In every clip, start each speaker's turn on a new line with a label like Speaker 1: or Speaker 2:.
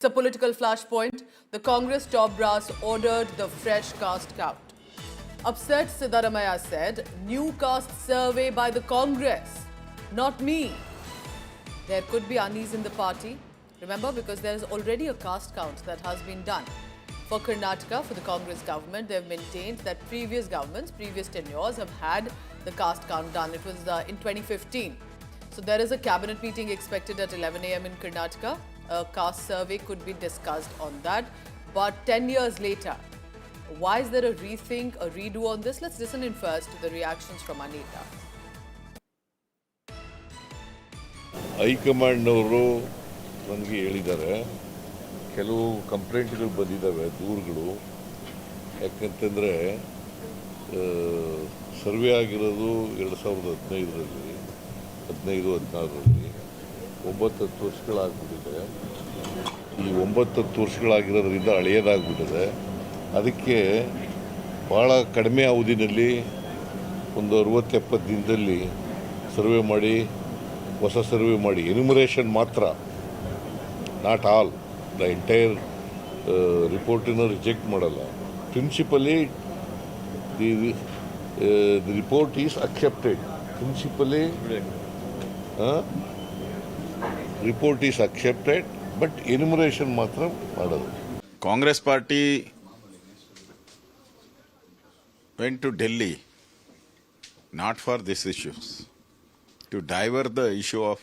Speaker 1: It's a political flashpoint. The Congress top brass ordered the fresh caste count. Upset, Siddaramaiah said, new caste survey by the Congress, not me. There could be unease in the party. Remember, because there is already a caste count that has been done. For Karnataka, for the Congress government, they have maintained that previous governments, previous tenures have had the caste count done. It was in 2015. So there is a cabinet meeting expected at 11 a.m. in Karnataka. A caste survey could be discussed on that. But 10 years later, why is there a rethink, a redo on this? Let's listen in first to the reactions from Anita.
Speaker 2: ಹೈಕಮಾಂಡ್ನವರು ನನಗೆ ಹೇಳಿದ್ದಾರೆ, ಕೆಲವು ಕಂಪ್ಲೇಂಟ್ಗಳು ಬಂದಿದ್ದಾವೆ, ದೂರುಗಳು. ಯಾಕಂತಂದರೆ survey ಆಗಿರೋದು 2015ರಲ್ಲಿ, 15-16ರಲ್ಲಿ 9-10 ವರ್ಷಗಳಾಗ್ಬಿಟ್ಟಿದೆ. ಈ 9-10 ವರ್ಷಗಳಾಗಿರೋದ್ರಿಂದ ಹಳೆಯದಾಗ್ಬಿಟ್ಟಿದೆ. ಅದಕ್ಕೆ ಭಾಳ ಕಡಿಮೆ ಅವಧಿನಲ್ಲಿ ಒಂದು 60-70 ದಿನದಲ್ಲಿ ಸರ್ವೆ ಮಾಡಿ, ಹೊಸ ಸರ್ವೆ ಮಾಡಿ, ಎನ್ಯುಮರೇಷನ್ ಮಾತ್ರ, ನಾಟ್ ಆಲ್, ದ ಎಂಟೈರ್ ರಿಪೋರ್ಟನ್ನು ರಿಜೆಕ್ಟ್ ಮಾಡಲ್ಲ. Principally the report is accepted. Principally report is accepted, but enumeration ಮಾತ್ರ ಮಾಡೋದು.
Speaker 3: Congress party went to Delhi not for these issues, to divert the issue of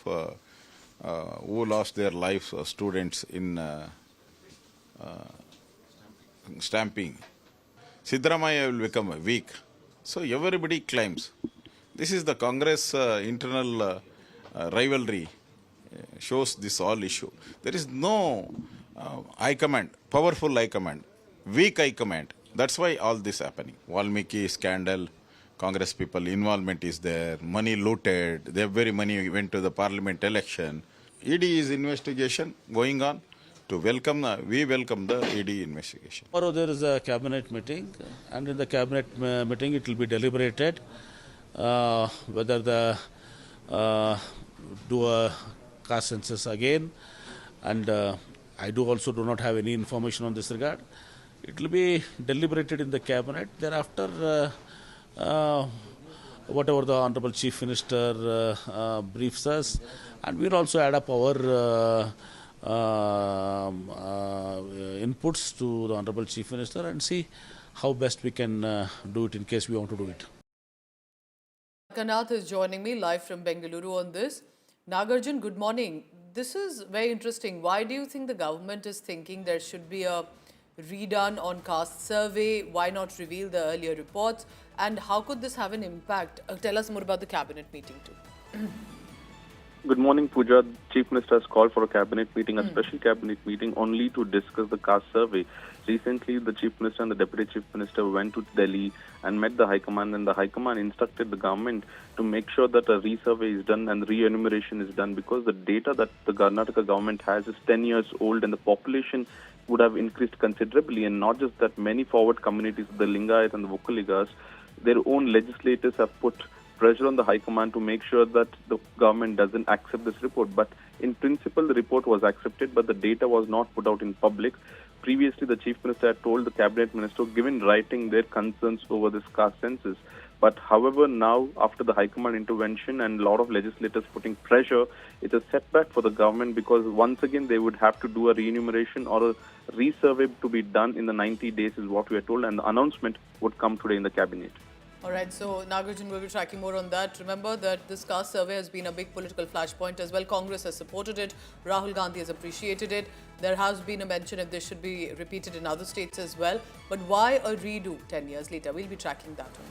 Speaker 3: who lost their lives, students in stamping. Siddaramaiah will become weak. So everybody claims. This is the Congress internal rivalry shows this all issue. There is no high command, powerful high command, weak high command. That's why all this happening. Valmiki scandal, Congress people involvement is there, money looted, every money went to the parliament election. ED is investigation going on. To welcome, we welcome the ED investigation.
Speaker 4: Tomorrow there is a cabinet meeting, and in the cabinet meeting it will be deliberated whether the do a caste census again, and I do not have any information on this regard. It will be deliberated in the cabinet. Thereafter, whatever the Honorable Chief Minister briefs us, and we'll also add up our inputs to the Honorable Chief Minister and see how best we can do it in case we want to do it.
Speaker 1: Kanath is joining me live from Bengaluru on this. Nagarjun, good morning. This is very interesting. Why do you think the government is thinking there should be a redone on caste survey? Why not reveal the earlier reports? And how could this have an impact? Tell us more about the cabinet meeting too.
Speaker 5: Good morning, Pooja. Chief Minister has called for a cabinet meeting, a special cabinet meeting, only to discuss the caste survey. Recently, the Chief Minister and the Deputy Chief Minister went to Delhi and met the High Command, and the High Command instructed the government to make sure that a resurvey is done and re-enumeration is done, because the data that the Karnataka government has is 10 years old and the population would have increased considerably. And not just that, many forward communities, the Lingayat and the Vokaligas, their own legislators have put pressure on the High Command to make sure that the government doesn't accept this report. But in principle, the report was accepted, but the data was not put out in public. Previously, the Chief Minister had told the Cabinet Minister to give in writing their concerns over this caste census. But however, now, after the High Command intervention and a lot of legislators putting pressure, it's a setback for the government, because once again, they would have to do a re-enumeration or a resurvey to be done in the 90 days is what we are told, and the announcement would come today in the Cabinet.
Speaker 1: All right, so Nagarjun will be tracking more on that. Remember that this caste survey has been a big political flashpoint as well. Congress has supported it. Rahul Gandhi has appreciated it. There has been a mention if this should be repeated in other states as well. But why a redo 10 years later? We'll be tracking that one.